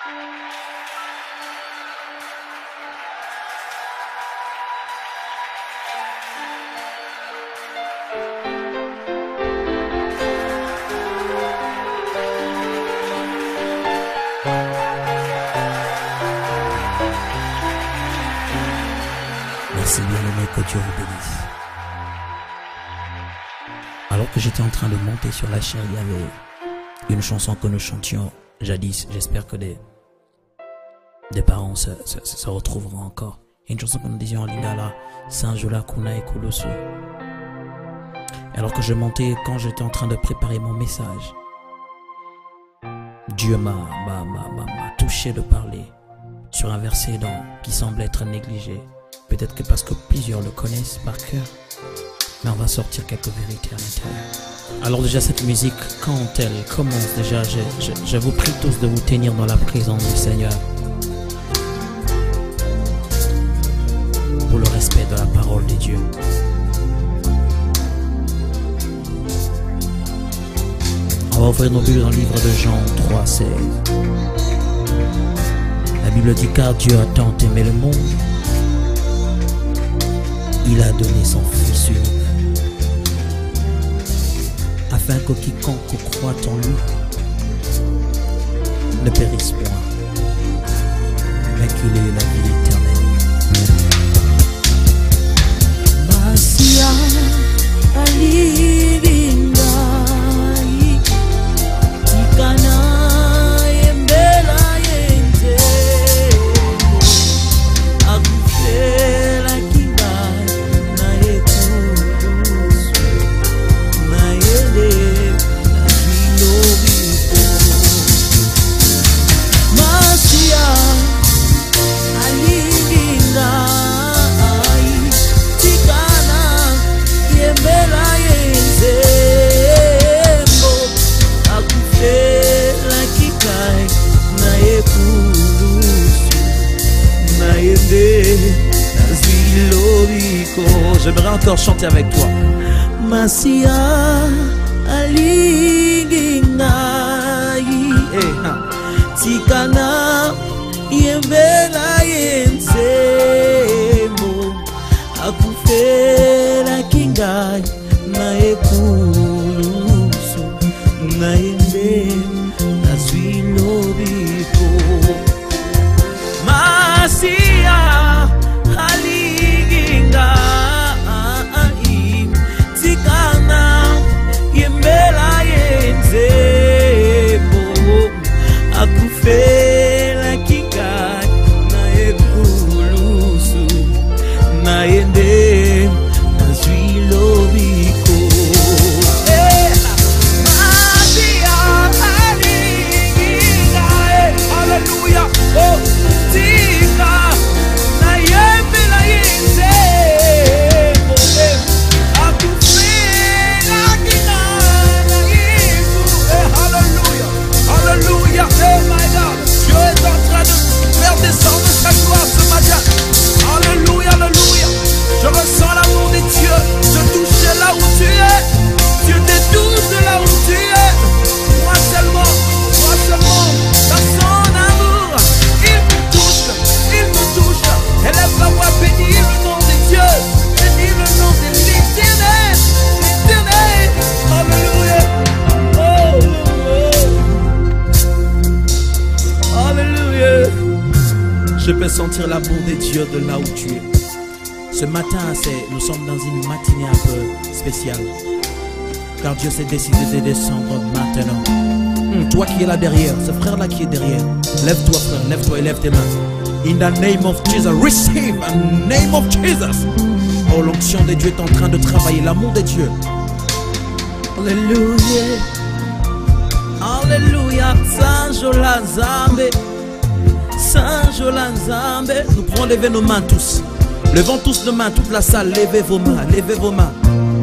Merci bien-aimé, que Dieu vous bénisse. Alors que j'étais en train de monter sur la chaîne, il y avait une chanson que nous chantions jadis. J'espère que des parents se retrouveront encore. Une chanson que nous disions en lingala, Sanjola Kuna et Kolosu. Alors que je montais, quand j'étais en train de préparer mon message, Dieu m'a touché de parler sur un verset qui semble être négligé. Peut-être que parce que plusieurs le connaissent par cœur, mais on va sortir quelques vérités à l'intérieur. Alors déjà cette musique, quand elle commence déjà, je vous prie tous de vous tenir dans la présence du Seigneur. Pour le respect de la parole de Dieu. On va ouvrir nos Bibles dans le livre de Jean 3,16. La Bible dit car Dieu a tant aimé le monde, il a donné son Fils unique, afin que quiconque croit en lui ne périsse point, mais qu'il ait la vie éternelle. Masia alilingai tikana embela yente akufela kingai na yekulusu na yele na kilobiko. Masia alilingai tikana embela yenzembo akufela kikai na yekulusu na yende na zilobiko. J'aimerais encore chanter avec toi. Masia alingingai tikana yembela yenzemo akufela kingai na ekulusu na yende na zwilobiko. Masia alingingai tikana yembela yenzemo akufela kingai na ekulusu na yende na zwilobiko. Masia alingingai, hallelujah, oh tika na yembela yenzemo akufela kingai na yeku. Hallelujah, hallelujah, oh my God, Dieu est en train de faire descendre sa gloire ce matin. Alléluia, alléluia. Je ressens l'amour de Dieu te toucher là où tu es. Dieu te touche là où tu es. Moi seulement, dans son amour, il me touche, il me touche. Élève la voix, bénis le nom de Dieu, bénis le nom de l'Éternel, l'Éternel. Alléluia, oh, alléluia. Je peux sentir l'amour de Dieu de là où tu es. Ce matin, nous sommes dans une matinée un peu spéciale. Car Dieu s'est décidé de descendre maintenant. Toi qui es là derrière, ce frère-là qui est derrière, lève-toi frère, lève-toi et lève tes mains. In the name of Jesus, receive the name of Jesus. Oh, l'onction de Dieu est en train de travailler, l'amour de Dieu. Alléluia, alléluia, Sanjola Nzambe, Sanjola Nzambe. Nous pouvons lever nos mains tous. Levons tous nos mains, toute la salle, levez vos mains, levez vos mains.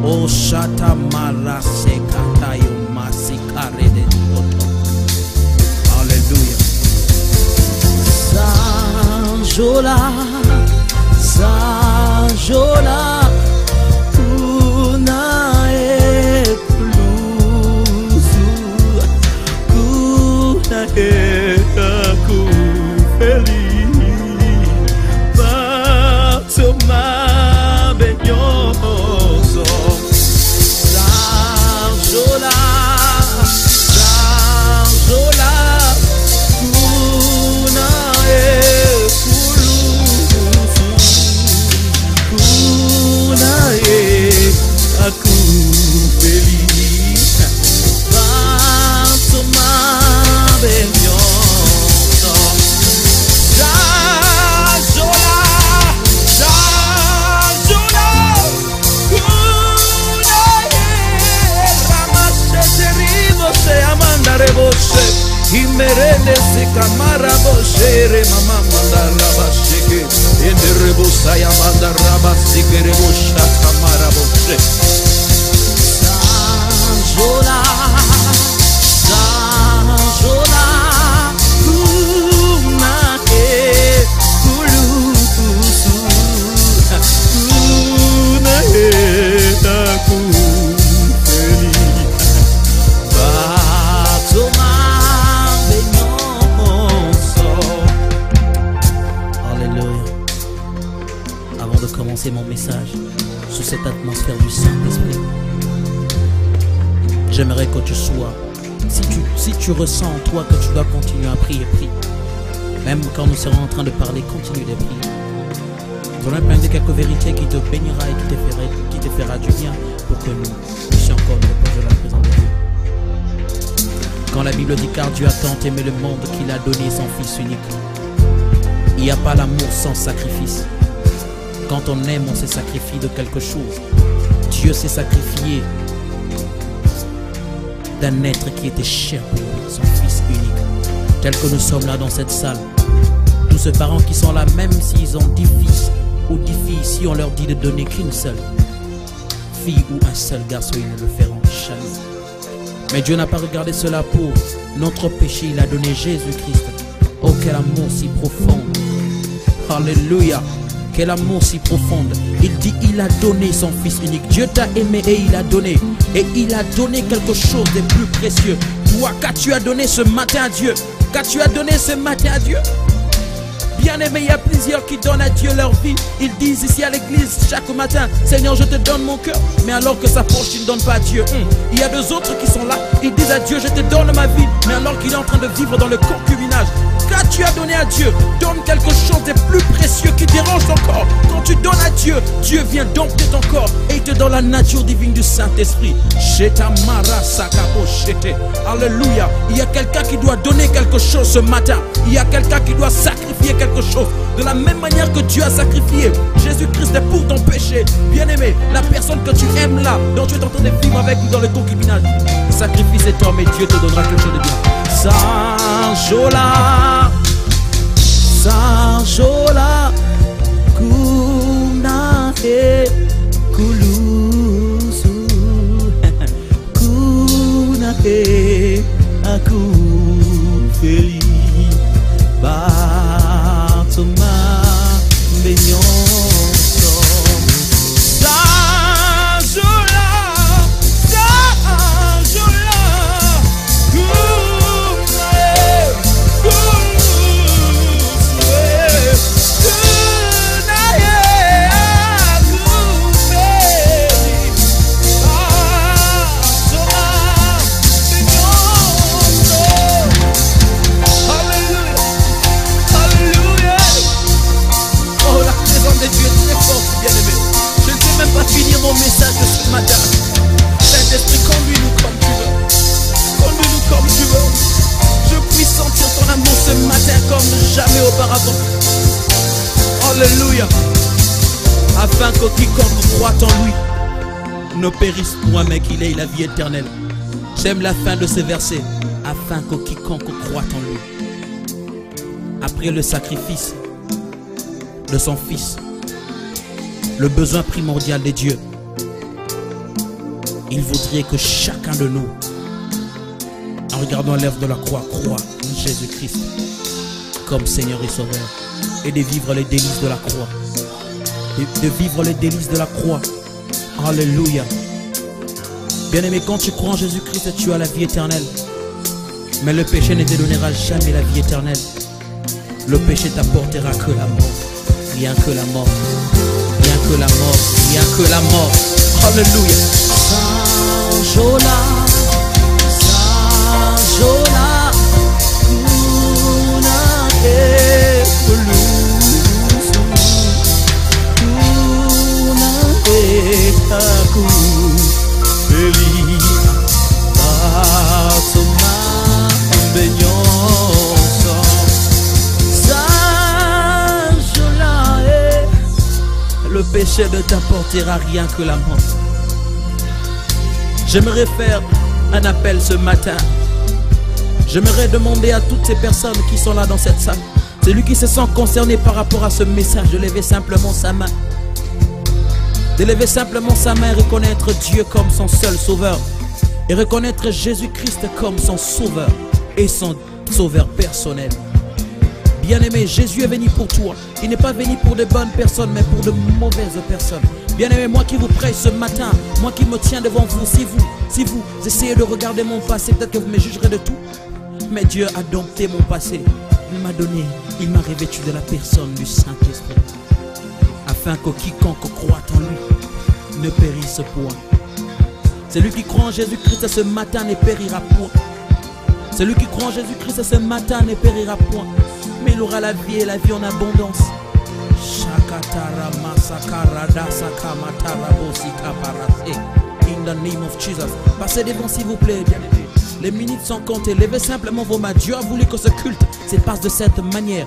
Oh, Shata Marase Katayo Masikarede. Alléluia. Sanjola, Sanjola, kuna ekulusu, kuna ekaku. boshe. Imerende se kamara boshe re mama mandara basheke. Ende rebosa ya mandara basike rebosha kamara boshe. Sanjola, Sanjola, Kunae, Kulukusu, Kunae, Takufeli, Batoma, Benyonso. Alléluia. Avant de commencer mon message, sous cette atmosphère du Saint-Esprit, j'aimerais que tu sois, si tu ressens en toi que tu dois continuer à prier, prie. Même quand nous serons en train de parler, continue de prier. Nous allons prendre quelques vérités qui te bénira et qui te fera du bien pour que nous puissions encore nous reposer de la présence de Dieu. Quand la Bible dit car Dieu a tant aimé le monde qu'il a donné son Fils unique, il n'y a pas l'amour sans sacrifice. Quand on aime, on se sacrifie de quelque chose. Dieu s'est sacrifié d'un être qui était cher pour lui, son Fils unique. Tel que nous sommes là dans cette salle, tous ces parents qui sont là, même s'ils ont 10 fils ou 10 filles, si on leur dit de donner qu'une seule fille ou un seul garçon, ils ne le feront jamais. Mais Dieu n'a pas regardé cela pour notre péché, il a donné Jésus-Christ. Oh, quel amour si profond. Alléluia. Quel amour si profond. Il dit, il a donné son Fils unique. Dieu t'a aimé et il a donné. Et il a donné quelque chose de plus précieux. Toi, qu'as-tu as donné ce matin à Dieu? Qu'as-tu as donné ce matin à Dieu? Bien aimé, il y a plusieurs qui donnent à Dieu leur vie. Ils disent ici à l'église chaque matin, Seigneur, je te donne mon cœur. Mais alors que sa poche, il ne donne pas à Dieu. Il y a deux autres qui sont là. Ils disent à Dieu, je te donne ma vie. Mais alors qu'il est en train de vivre dans le concubinage. Qu'as-tu as donné à Dieu? Donne quelque chose de plus précieux qui dérange ton corps. Quand tu donnes à Dieu, Dieu vient dompter ton corps et il te donne la nature divine du Saint-Esprit. Alléluia. Il y a quelqu'un qui doit donner quelque chose ce matin. Il y a quelqu'un qui doit sacrifier quelque chose. De la même manière que Dieu a sacrifié Jésus-Christ pour ton péché. Bien-aimé, la personne que tu aimes là, dont tu es en train de vivre avec lui dans le concubinage, sacrifie cet homme et Dieu te donnera quelque chose de bien. Sanjola, Sanjola, Kunae, Kulusu, Kunae, Akufeli, Batoma, Benyonso. Sanjola, Sanjola, pas finir mon message de ce matin. Saint-Esprit, conduis-nous comme tu veux. Conduis-nous comme tu veux. Je puisse sentir ton amour ce matin comme jamais auparavant. Alléluia. Afin que quiconque croit en lui ne périsse point, mais qu'il ait la vie éternelle. J'aime la fin de ce verset. Afin que quiconque croit en lui. Après le sacrifice de son Fils, le besoin primordial de Dieu, il voudrait que chacun de nous, en regardant l'œuvre de la croix, croit en Jésus-Christ comme Seigneur et Sauveur, et de vivre les délices de la croix, de vivre les délices de la croix. Alléluia. Bien-aimé, quand tu crois en Jésus-Christ, tu as la vie éternelle. Mais le péché ne te donnera jamais la vie éternelle. Le péché t'apportera que la mort, rien que la mort. Rien que la mort, rien que la mort. Alléluia. Sanjola, Sanjola, Kunae, Kulusu, Kunae, Takufeli, Batoma, Benyonso. Le péché ne t'apportera rien que la mort. J'aimerais faire un appel ce matin J'aimerais demander à toutes ces personnes qui sont là dans cette salle, celui qui se sent concerné par rapport à ce message, de lever simplement sa main. De lever simplement sa main et reconnaître Dieu comme son seul sauveur. Et reconnaître Jésus-Christ comme son sauveur et son sauveur personnel. Bien-aimé, Jésus est venu pour toi. Il n'est pas venu pour de bonnes personnes, mais pour de mauvaises personnes. Bien-aimé, moi qui vous prêche ce matin, moi qui me tiens devant vous, si vous essayez de regarder mon passé, peut-être que vous me jugerez de tout. Mais Dieu a dompté mon passé. Il m'a revêtu de la personne du Saint-Esprit. Afin que quiconque croit en lui ne périsse point. Celui qui croit en Jésus-Christ ce matin ne périra point. Celui qui croit en Jésus-Christ ce matin ne périra point, mais il aura la vie et la vie en abondance. In the name of Jesus. Passez devant s'il vous plaît, bien-aimés. Les minutes sont comptées. Levez simplement vos mains. Dieu a voulu que ce culte se passe de cette manière.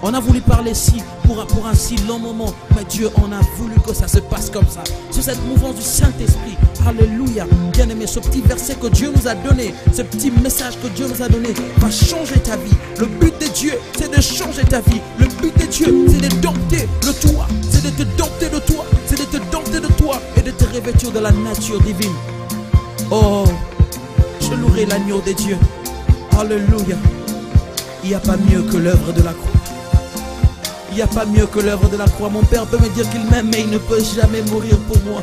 On a voulu parler ici pour un si long moment, mais Dieu en a voulu que ça se passe comme ça. Sur cette mouvance du Saint-Esprit. Alléluia. Bien-aimé, ce petit verset que Dieu nous a donné, ce petit message que Dieu nous a donné va changer ta vie. Le but de Dieu, c'est de changer ta vie. Le but de Dieu, c'est de dompter le toi. C'est de te dompter de toi. C'est de te dompter de toi et de te revêtir de la nature divine. Oh, je louerai l'agneau de Dieu. Alléluia. Il n'y a pas mieux que l'œuvre de la croix. Il n'y a pas mieux que l'œuvre de la croix. Mon père peut me dire qu'il m'aime, mais il ne peut jamais mourir pour moi.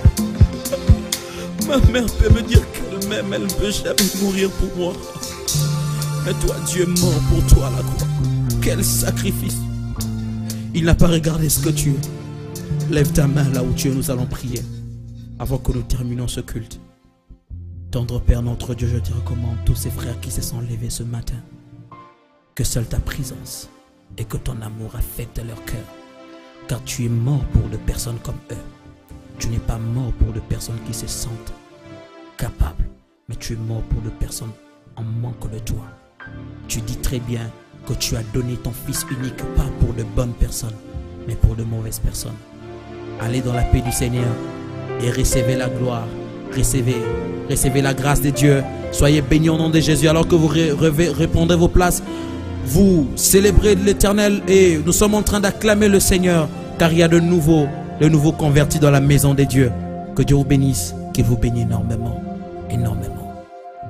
Ma mère peut me dire qu'elle m'aime, elle ne peut jamais mourir pour moi. Mais toi, Dieu est mort pour toi à la croix. Quel sacrifice. Il n'a pas regardé ce que tu es. Lève ta main là où tu es, nous allons prier. Avant que nous terminons ce culte. Tendre Père notre Dieu, je te recommande tous ces frères qui se sont levés ce matin. Que seule ta présence et que ton amour affecte leur cœur. Car tu es mort pour des personnes comme eux. Tu n'es pas mort pour des personnes qui se sentent capables, mais tu es mort pour des personnes en manque de toi. Tu dis très bien que tu as donné ton Fils unique, pas pour de bonnes personnes, mais pour de mauvaises personnes. Allez dans la paix du Seigneur et recevez la gloire, recevez la grâce de Dieu. Soyez bénis au nom de Jésus. Alors que vous répondrez vos places, vous célébrez l'Éternel et nous sommes en train d'acclamer le Seigneur, car il y a de nouveaux convertis dans la maison de Dieu. Que Dieu vous bénisse, qu'il vous bénisse énormément, énormément.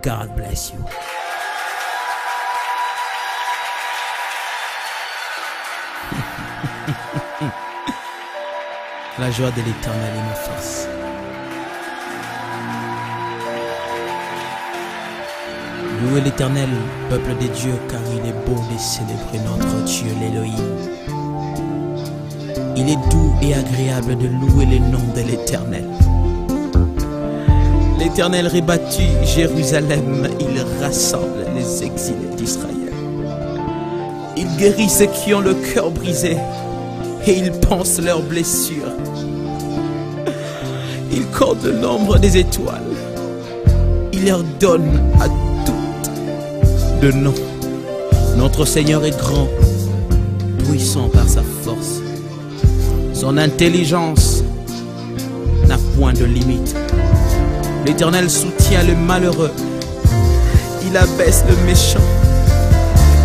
God bless you. La joie de l'Éternel est ma force. Louez l'Éternel, peuple de Dieu, car il est beau de célébrer notre Dieu, l'Élohim. Il est doux et agréable de louer le nom de l'Éternel. L'Éternel rebâtit Jérusalem, il rassemble les exilés d'Israël. Il guérit ceux qui ont le cœur brisé et il pense leurs blessures. Il compte le nombre des étoiles. Il leur donne à toutes de nom. Notre Seigneur est grand, puissant par sa force. Son intelligence n'a point de limite. L'Éternel soutient le malheureux. Il abaisse le méchant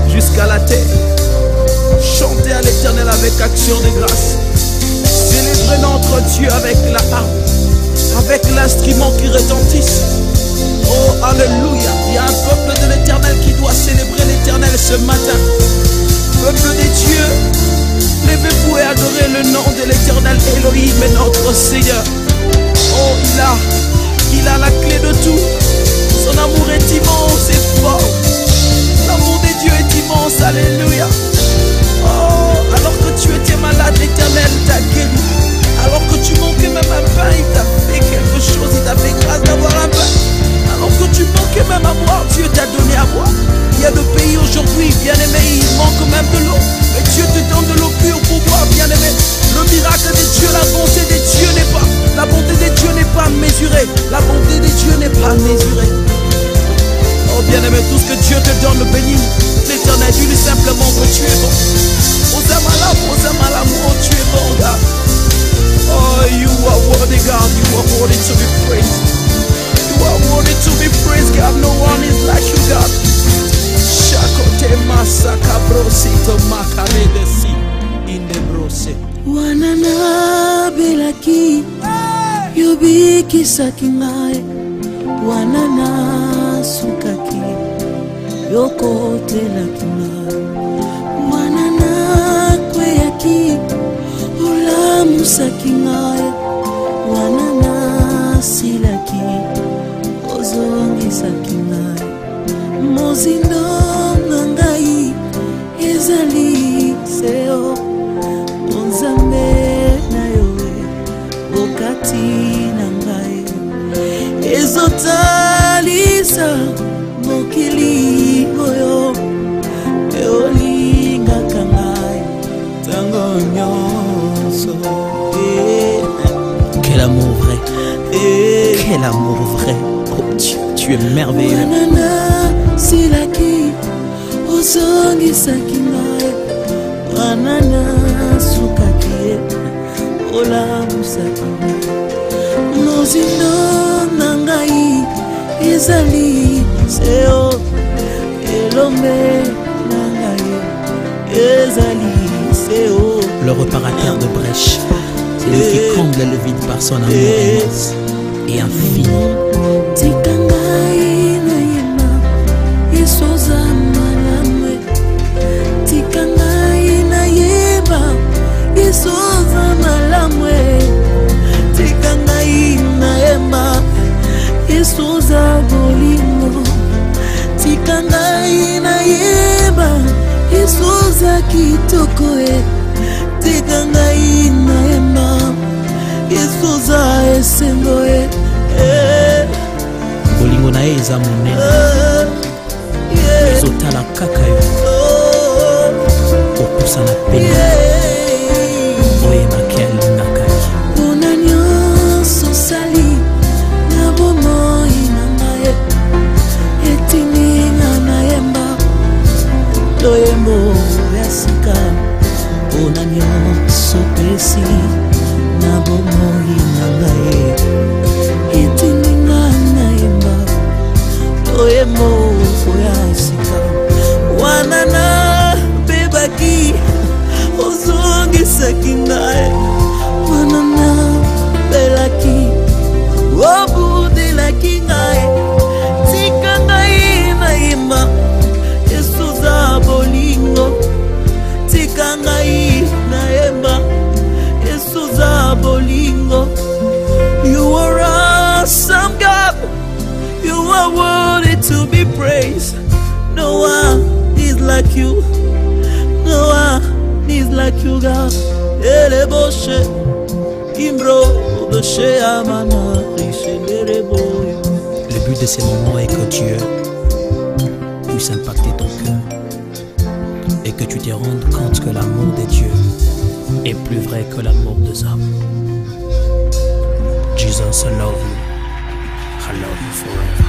jusqu'à la terre. Chantez à l'Éternel avec action de grâce. Célébrez notre Dieu avec la harpe, avec l'instrument qui retentisse. Oh, alléluia. Il y a un peuple de l'Éternel qui doit célébrer l'Éternel ce matin. Peuple de Dieu, levez-vous et adorez le nom de l'Éternel Elohim et notre Seigneur. Oh, il a la clé de tout. Son amour est immense et fort. L'amour de Dieu est immense, alléluia. Oh, alors que tu étais malade, l'Éternel t'a guéri. Alors que tu manquais même un pain, il t'a fait quelque chose, il t'a fait grâce d'avoir un pain. Alors que tu manquais même à boire, Dieu t'a donné à boire. Il y a des pays aujourd'hui, bien-aimé, il manque même de l'eau. Mais Dieu te donne de l'eau pure pour boire, bien-aimé. Le miracle de Dieu, la bonté de Dieu n'est pas. La bonté de Dieu n'est pas mesurée. La bonté de Dieu n'est pas mesurée. Oh bien-aimé, tout ce que Dieu te donne, bénis l'Éternel. Dis-lui simplement que tu es bon. Osama l'amour, tu es bon, God. Oh, you are worthy, God. You are worthy to be praised. You are worthy to be praised, God. No one is like you, God. nasilaki yobikisaki ngai wana nasukaki yokotelaki ngai wana nakweyaki olamusaki ngai wana nasilaki ozongisaki ngai mozindo na ngai ezali seo onzambe na yowe okati na ngai ezotalisa mokili oyo eolingaka ngai tango nyonso. Quel amour vrai, quel amour vrai. Oh Dieu, tu es merveilleux. Wanana silaki ozongisaki ngai wanana sukaki olamusaki ngai mozindo na ngai ezali seo elombe na ngai ezali seo. Le réparateur de brèche, c'est lui qui comble le vide par son amour immense et infini. Tikangai na yema yesoza malamwe tikangai na yeba yesoza malamwe tikangai na yema yesoza bolingo tikangai na yeba yesoza kitoko tikangai na yema yesoza esengo bolingo na ye eza monene ezotala kaka yo kopusa na pene oyebaki alingaka ye mpona nyonso osali na bomoi na ngai etininga nayemba loyembo ya sika mpona nyonso pesi na bomoi na ngai etininga nayemba loyembo ya sika wana na bebaki ozongisaki ngai wana na belaki obudelaki ngai tika ngai nayemba yesuza bolingo tika ngai nayemba yesuza bolingo. You are awesome God, you are worthy to be praised. No one is like you, no one is like you God. Le but de ces moments est que Dieu puisse impacter ton cœur et que tu te rendes compte que l'amour de Dieu est plus vrai que l'amour des hommes. Jesus, I love you. I love you forever.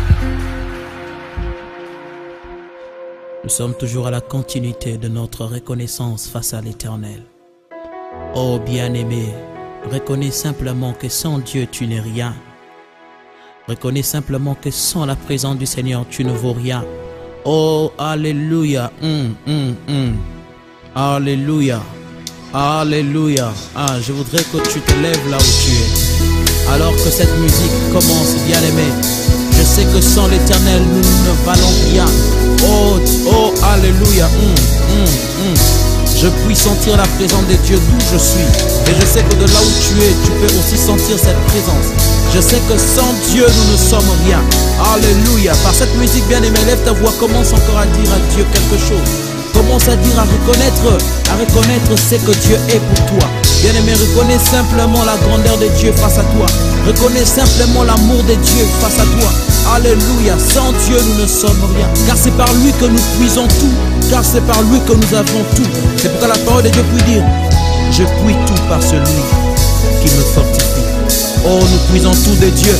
Nous sommes toujours à la continuité de notre reconnaissance face à l'Éternel. Oh bien-aimé, reconnais simplement que sans Dieu tu n'es rien. Reconnais simplement que sans la présence du Seigneur tu ne vaux rien. Oh, alléluia. Alléluia. Alléluia. Ah, je voudrais que tu te lèves là où tu es. Alors que cette musique commence, bien-aimé, je sais que sans l'Éternel, nous ne valons rien. Oh, oh, alléluia. Je puis sentir la présence de Dieu d'où je suis. Et je sais que de là où tu es, tu peux aussi sentir cette présence. Je sais que sans Dieu, nous ne sommes rien. Alléluia. Par cette musique, bien-aimé, lève ta voix, commence encore à dire à Dieu quelque chose. Commence à dire, à reconnaître ce que Dieu est pour toi. Bien-aimé, reconnais simplement la grandeur de Dieu face à toi. Reconnais simplement l'amour de Dieu face à toi. Alléluia. Sans Dieu, nous ne sommes rien. Car c'est par lui que nous puisons tout. Car c'est par lui que nous avons tout. C'est pourquoi la parole de Dieu peut dire, je puis tout par celui qui me fortifie. Oh, nous puisons tout de Dieu.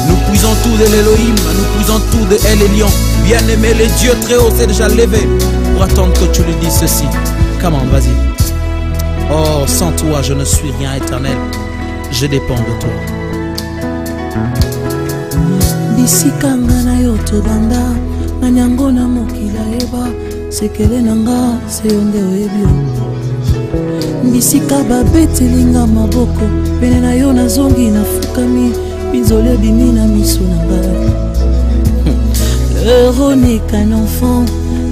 Nous puisons tout de l'Élohim. Nous puisons tout de El Elyon. Bien-aimé, le Dieu très haut s'est déjà levé pour attendre que tu lui dises ceci. Comment, vas-y. Oh, sans toi, je ne suis rien, Éternel. Je dépends de toi. bisika ngana yo tobanda na nyango na mokila eba sekele nanga se onde oyebi bisika babetelinga maboko pene na yo nazongi nafukami binzole bimi na miso na ngai. Heureux n'est qu'un enfant,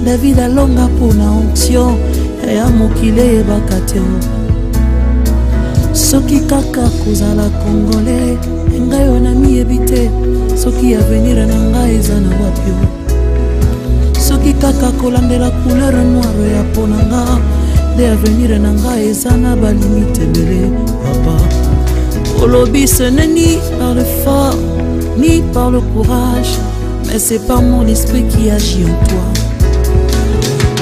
David alonga pour na onction ya mokile yebaka te soki kaka kozala congolais ngai wana miyebi te soki avenir na ngai eza na wapi soki kaka kolandela couleur noire ya ponanga de avenir na ngai eza na balimite ebele papa olobi ce n'est ni par le fort ni par le courage mais c'est par mon esprit qui agit en toi.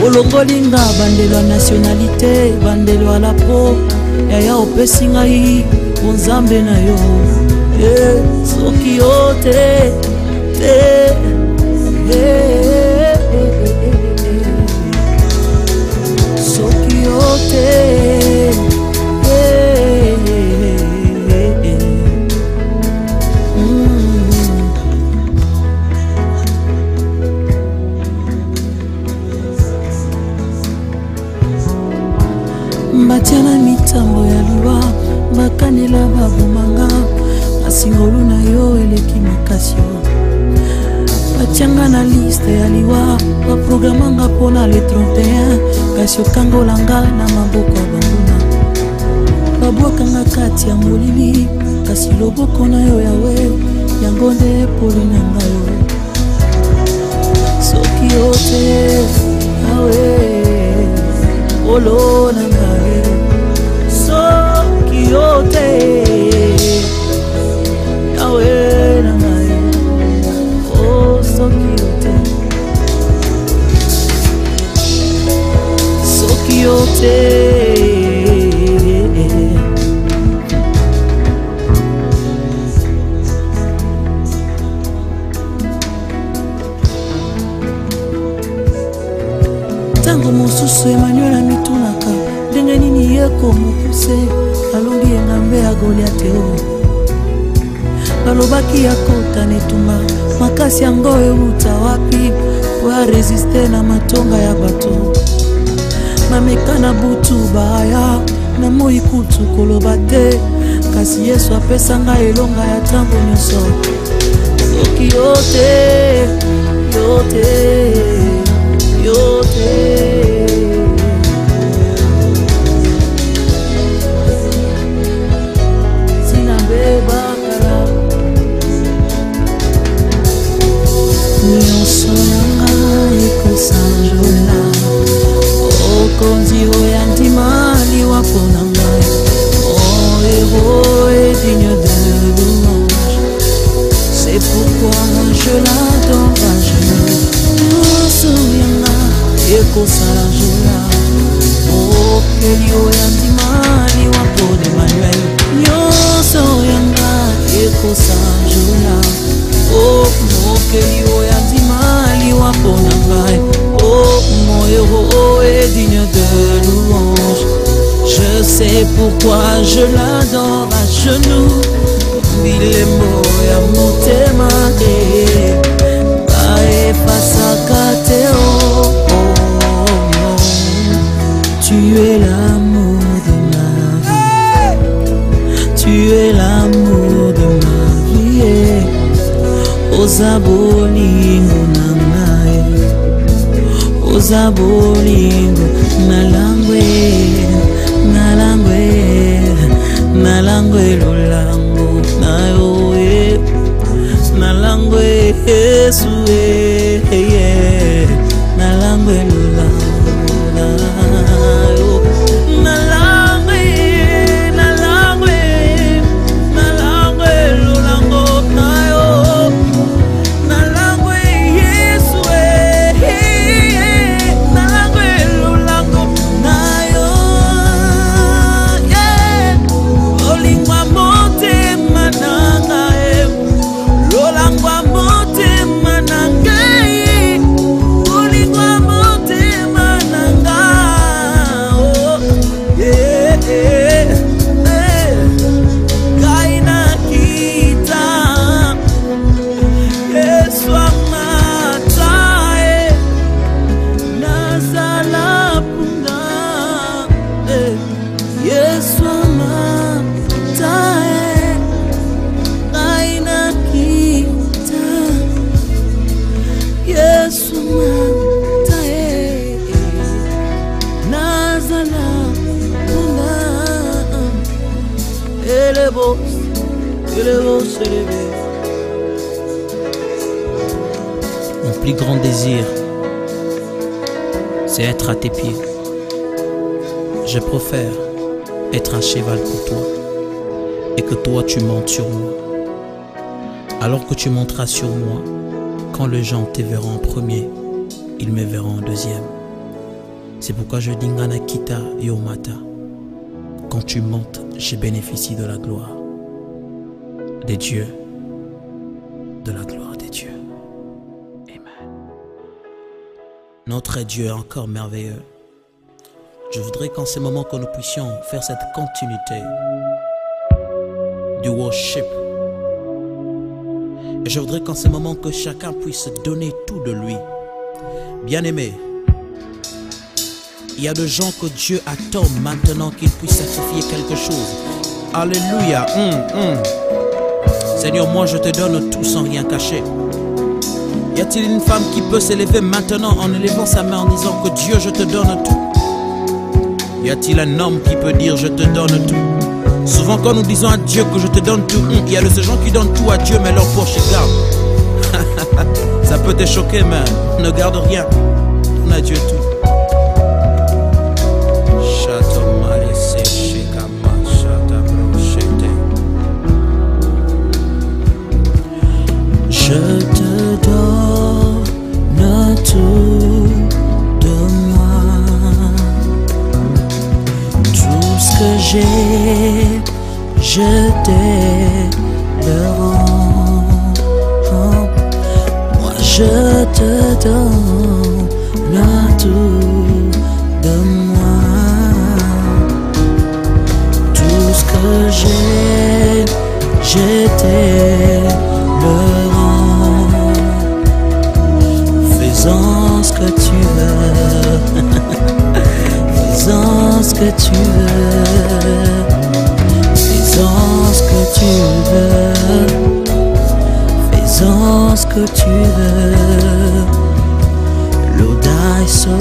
Olongolinga bandelo nationalité bandelo la peau yaya opesi ngai bonzambe na yo soki ote te soki ote batiana mitambo ya liwa bakanela babomanga asingolu na yo eleki makasi batianga na liste ya liwa baprogramanga mpona le 31 kasi okangolanga na maboko ya bambuna babwakanga kati ya molili kasi loboko na yo yawe yango nde poli na ngai soki ote awe olo na ngai soki ote awe na ngai oh soki ote soki ote tango mosusu Emmanuel amitunaka ndenge nini yeko mokuse alongi engambe ya Goliate balobaki ya kota netumba makasi yango euta wapi kwa resiste na matonga ya bato mamekana butu baya na moi kutu koloba te kasi Yesu apesanga elonga ya tango nyonso soki yote yote yote sinabebakala nyonso yanga ekosanjola okonzi oya ndima liwa mpona ngai mon héros est digne de louange c'est pourquoi je l'adore à genoux nyonso yanga ekosanjola okeli oya ndima liwa mpona Emmanuel nyonso yanga ekosanjola okeli oya ndima liwa mpona ngai oh mon héros est digne de louange je sais pourquoi je l'adore à genoux bilembo ya motema baefasaka te tu es l'amour de ma vie tu es l'amour de ma vie oza bolingo na ngai oza bolingo na langwe lolango na yo na langwe Yesu na langwe lolango na yo na langwe lolango na yo na langwe Yesu na langwe lolango na yo olingwa motema na ngai lolangwa motema na ngai Mon plus grand désir, c'est être à tes pieds. Je préfère être un cheval pour toi et que toi tu montes sur moi. Alors que tu monteras sur moi, quand les gens te verront en premier, ils me verront en deuxième. C'est pourquoi je dis Ngana Kita Yomata. Quand tu montes, je bénéficie de la gloire des dieux, de la gloire des dieux. Amen. Notre Dieu est encore merveilleux. Je voudrais qu'en ce moment que nous puissions faire cette continuité du worship. Et je voudrais qu'en ce moment que chacun puisse donner tout de lui. Bien-aimé, il y a des gens que Dieu attend maintenant qu'ils puissent sacrifier quelque chose. Alléluia. Seigneur, moi je te donne tout sans rien cacher. Y a-t-il une femme qui peut s'élever maintenant en élevant sa main en disant que Dieu, je te donne tout? Y a-t-il un homme qui peut dire je te donne tout? Souvent quand nous disons à Dieu que je te donne tout, il y a de ces gens qui donnent tout à Dieu mais leur poche est garde. Ça peut te choquer mais ne garde rien. On a Dieu tout. Je te donne tout de moi, tout ce que j'ai, je te le rends. Moi je te donne tout de moi, tout ce que j'ai, je te le rends. Faisons ce que tu veux, faisons ce que tu veux, faisons ce que tu veux, faisons ce que tu veux. Lord, I surrender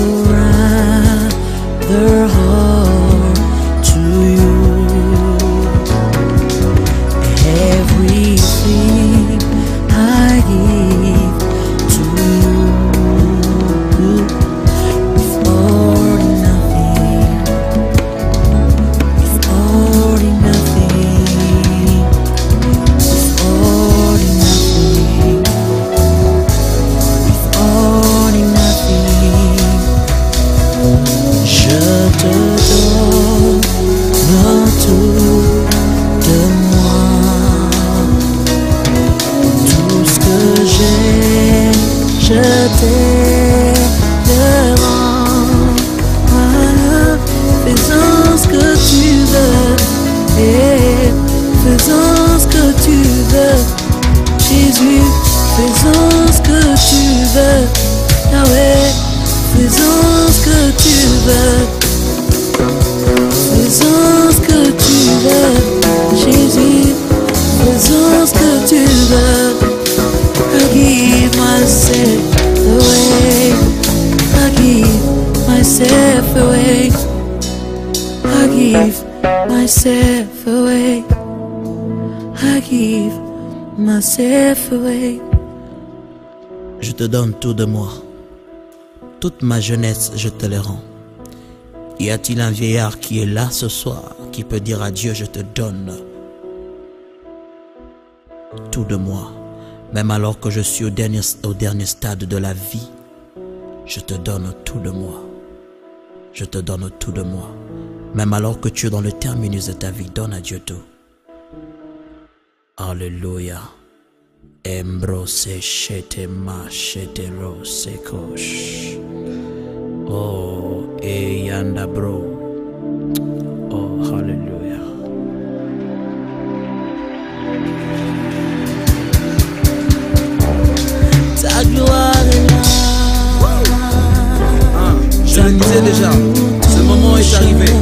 all to you. Everything I give to you, before nothing, before nothing, before nothing, before nothing. Je te donne tout de moi. Je te le rends. Faisons ce que tu veux, et faisons ce que tu veux. Jésus, faisons ce que tu veux. Yahweh, faisons ce que tu veux. Faisons ce que tu veux. Jésus, faisons ce que tu veux. I give myself away. I give myself away. I give myself away. I give myself away. Je te donne tout de moi. Toute ma jeunesse, je te le rends. Y a-t-il un vieillard qui est là ce soir, qui peut dire à Dieu, je te donne tout de moi? Même alors que je suis au dernier stade de la vie, je te donne tout de moi. Je te donne tout de moi. Même alors que tu es dans le terminus de ta vie, donne à Dieu tout. Alléluia. Embrose shete ma shete rose kosh. Oh, yanda bro. Oh, hallelujah. Ta gloire est là. Je le disais déjà, ce moment est arrivé.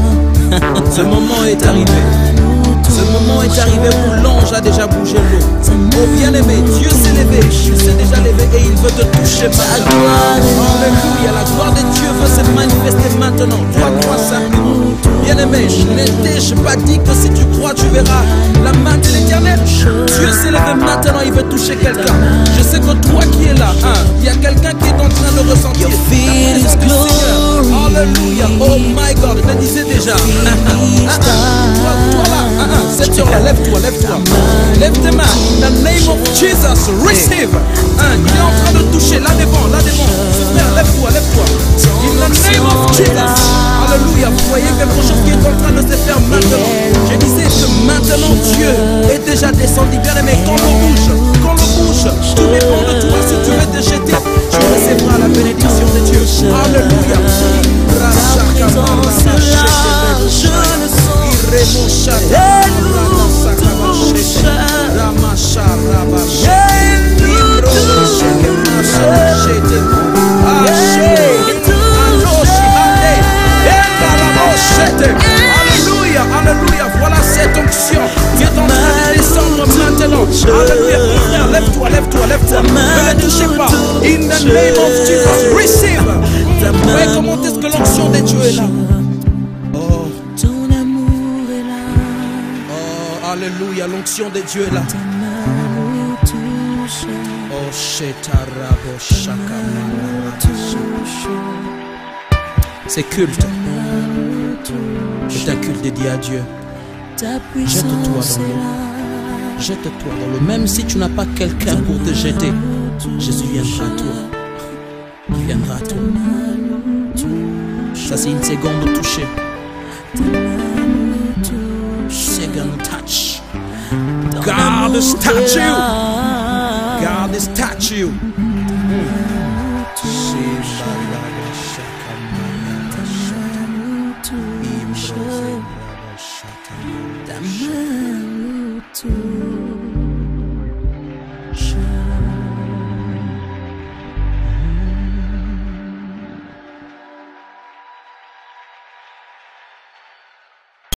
Ce moment est arrivé. Ce moment est arrivé où l'ange a déjà bougé l'eau. Oh bien-aimé, Dieu s'est levé, il s'est déjà levé et il veut te toucher par la gloire. Alléluia, la gloire de Dieu veut se manifester maintenant. Toi, crois simplement. Bien-aimé, je n'ai pas dit que si tu crois, tu verras la main de l'Éternel. s'est levé maintenant, il veut toucher quelqu'un. Je sais que toi qui es là, il y a quelqu'un qui est en train de ressentir la présence du Seigneur. Alléluia. Oh my God, je le disais déjà. Toi là, cette heure-là, lève-toi. Lève tes mains. In the name of Jesus, receive. Il est en train de toucher là devant. Frère, lève-toi. In the name of Jesus. Alléluia. Vous voyez quelque chose qui est en train de se faire maintenant. Je disais que maintenant Dieu est déjà descendu. Bien aimé, quand l'eau bouge, tout dépend de toi. Si tu veux te jeter, tu recevras la bénédiction de Dieu. Alléluia. Alléluia, voilà cette onction qui est en train de descendre maintenant. Alléluia, frère, lève-toi. Ne le touchez pas. In the name of Jesus, receive. Vous voyez comment est-ce que l'onction de Dieu est là? Oh, alléluia, l'onction de Dieu est là. Oh, shetarabo shakamana. C'est culte. C'est un culte dédié à Dieu. Jette-toi dans l'eau. Même si tu n'as pas quelqu'un pour te jeter, Jésus viendra à toi. Ça c'est une seconde touchée. Second touch. God is touch you. God is touch you. Ta main nous touche.